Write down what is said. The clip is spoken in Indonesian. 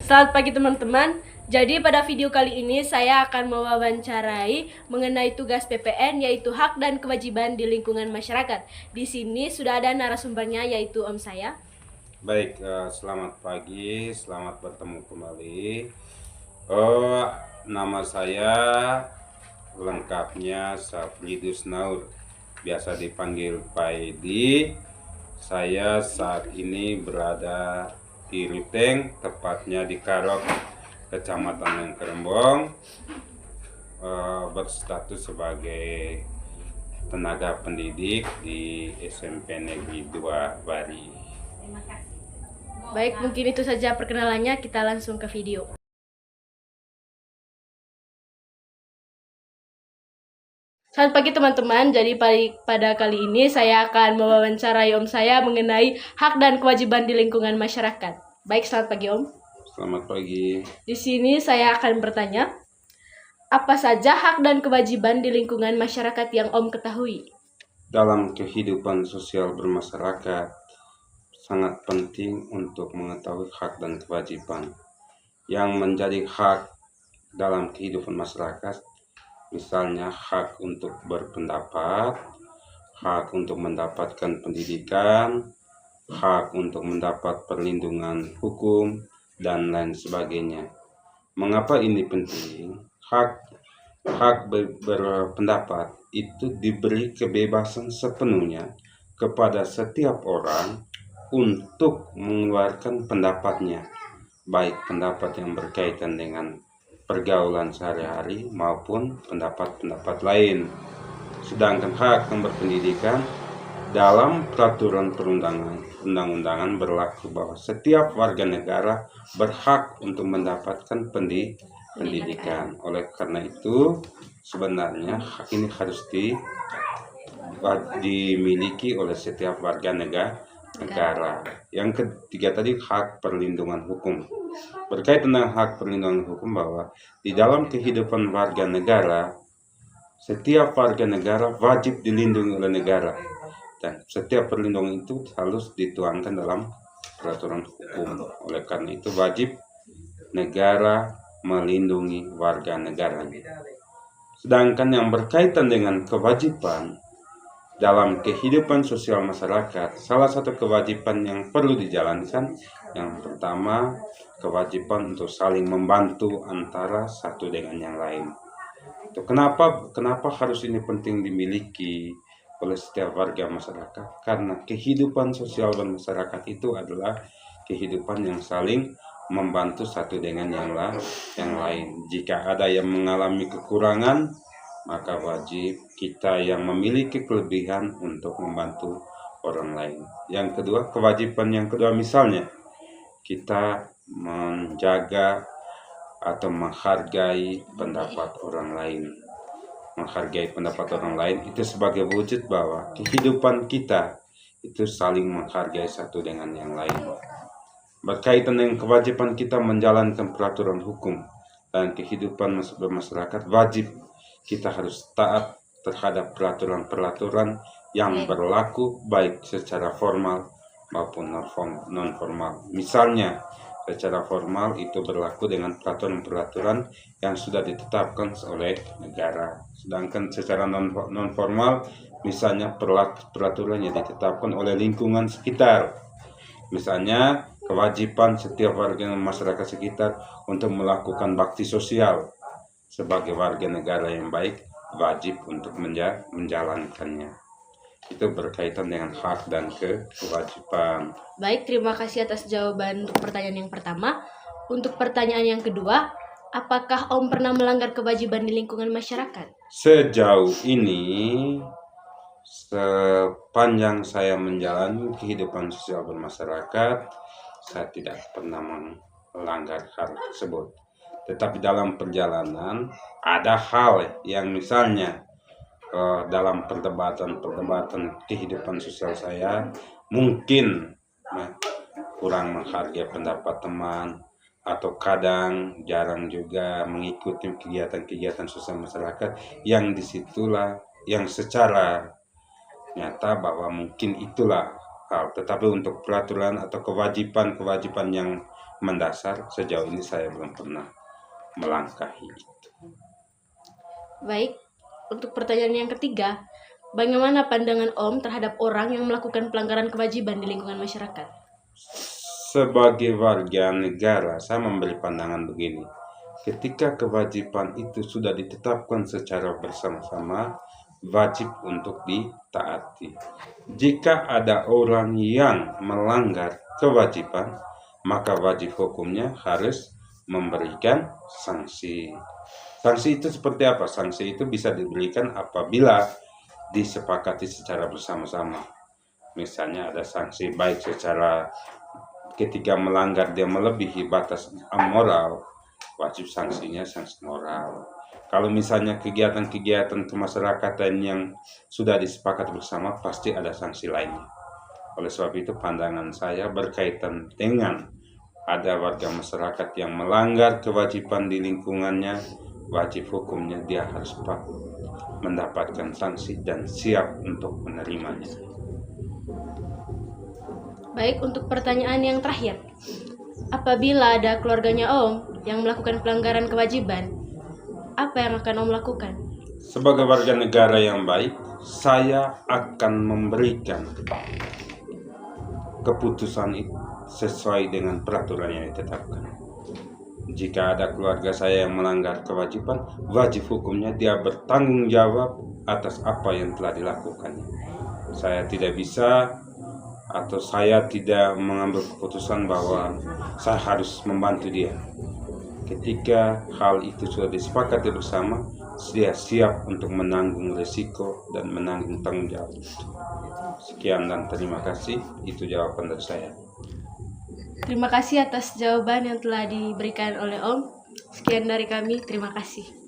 Selamat pagi teman-teman. Jadi pada video kali ini saya akan mewawancarai mengenai tugas PPN, yaitu hak dan kewajiban di lingkungan masyarakat. Di sini sudah ada narasumbernya, yaitu om saya. Baik, selamat pagi, selamat bertemu kembali. Nama saya lengkapnya Safridus Naur, biasa dipanggil Paidi. Saya saat ini berada di Ruteng, tepatnya di Karok, Kecamatan Lengkerembong, berstatus sebagai tenaga pendidik di SMP Negeri 2 Bari. Baik, mungkin itu saja perkenalannya, kita langsung ke video. Selamat pagi teman-teman. Jadi pada kali ini saya akan mewawancarai om saya mengenai hak dan kewajiban di lingkungan masyarakat. Baik, selamat pagi om. Selamat pagi. Di sini saya akan bertanya, apa saja hak dan kewajiban di lingkungan masyarakat yang om ketahui? Dalam kehidupan sosial bermasyarakat, sangat penting untuk mengetahui hak dan kewajiban. Yang menjadi hak dalam kehidupan masyarakat, misalnya hak untuk berpendapat, hak untuk mendapatkan pendidikan, hak untuk mendapat perlindungan hukum, dan lain sebagainya. Mengapa ini penting? Hak berpendapat itu diberi kebebasan sepenuhnya kepada setiap orang untuk mengeluarkan pendapatnya, baik pendapat yang berkaitan dengan pergaulan sehari-hari maupun pendapat-pendapat lain. Sedangkan hak yang berpendidikan, dalam peraturan perundang-undangan berlaku bahwa setiap warga negara berhak untuk mendapatkan pendidikan. Oleh karena itu, sebenarnya hak ini harus dimiliki oleh setiap warga negara. Yang ketiga tadi, hak perlindungan hukum. Berkaitan dengan hak perlindungan hukum, bahwa di dalam kehidupan warga negara, setiap warga negara wajib dilindungi oleh negara, dan setiap perlindungan itu harus dituangkan dalam peraturan hukum. Oleh karena itu wajib negara melindungi warga negara. Sedangkan yang berkaitan dengan kewajiban dalam kehidupan sosial masyarakat, salah satu kewajiban yang perlu dijalankan, yang pertama, kewajiban untuk saling membantu antara satu dengan yang lain. Kenapa harus ini penting dimiliki oleh setiap warga masyarakat? Karena kehidupan sosial bermasyarakat itu adalah kehidupan yang saling membantu satu dengan yang lain. Jika ada yang mengalami kekurangan, maka wajib kita yang memiliki kelebihan untuk membantu orang lain. Yang kedua, kewajiban yang kedua, misalnya kita menjaga atau menghargai pendapat orang lain. Menghargai pendapat orang lain itu sebagai wujud bahwa kehidupan kita itu saling menghargai satu dengan yang lain. Berkaitan dengan kewajiban kita menjalankan peraturan hukum dan kehidupan bermasyarakat, wajib kita harus taat terhadap peraturan-peraturan yang berlaku baik secara formal maupun non formal. Misalnya, secara formal itu berlaku dengan peraturan-peraturan yang sudah ditetapkan oleh negara. Sedangkan secara non formal, misalnya peraturan yang ditetapkan oleh lingkungan sekitar. Misalnya, kewajiban setiap warga masyarakat sekitar untuk melakukan bakti sosial. Sebagai warga negara yang baik, wajib untuk menjalankannya. Itu berkaitan dengan hak dan kewajiban. Baik, terima kasih atas jawaban untuk pertanyaan yang pertama. Untuk pertanyaan yang kedua, apakah om pernah melanggar kewajiban di lingkungan masyarakat? Sejauh ini, sepanjang saya menjalani kehidupan sosial bermasyarakat, saya tidak pernah melanggar hal tersebut. Tetapi dalam perjalanan ada hal yang misalnya dalam perdebatan kehidupan sosial saya mungkin kurang menghargai pendapat teman, atau kadang jarang juga mengikuti kegiatan-kegiatan sosial masyarakat, yang disitulah yang secara nyata bahwa mungkin itulah hal. Tetapi untuk peraturan atau kewajiban-kewajiban yang mendasar, sejauh ini saya belum pernah melangkahi itu. Baik, untuk pertanyaan yang ketiga, bagaimana pandangan Om terhadap orang yang melakukan pelanggaran kewajiban di lingkungan masyarakat? Sebagai warga negara, saya memberi pandangan begini. Ketika kewajiban itu sudah ditetapkan secara bersama-sama, wajib untuk ditaati. Jika ada orang yang melanggar kewajiban, maka wajib hukumnya harus memberikan sanksi. Sanksi itu seperti apa? Sanksi itu bisa diberikan apabila disepakati secara bersama-sama. Misalnya ada sanksi baik secara ketika melanggar dia melebihi batas moral, wajib sanksinya sanksi moral. Kalau misalnya kegiatan-kegiatan kemasyarakatan yang sudah disepakati bersama, pasti ada sanksi lainnya. Oleh sebab itu pandangan saya berkaitan dengan ada warga masyarakat yang melanggar kewajiban di lingkungannya, wajib hukumnya dia harus mendapatkan sanksi dan siap untuk menerimanya. Baik, untuk pertanyaan yang terakhir. Apabila ada keluarganya Om yang melakukan pelanggaran kewajiban, apa yang akan Om lakukan? Sebagai warga negara yang baik, saya akan memberikan keputusan itu sesuai dengan peraturan yang ditetapkan. Jika ada keluarga saya yang melanggar kewajiban, wajib hukumnya dia bertanggung jawab atas apa yang telah dilakukannya. Saya tidak bisa atau saya tidak mengambil keputusan bahwa saya harus membantu dia. Ketika hal itu sudah disepakati bersama, dia siap untuk menanggung risiko dan menanggung tanggung jawab. Sekian dan terima kasih, itu jawaban dari saya. Terima kasih atas jawaban yang telah diberikan oleh Om. Sekian dari kami, terima kasih.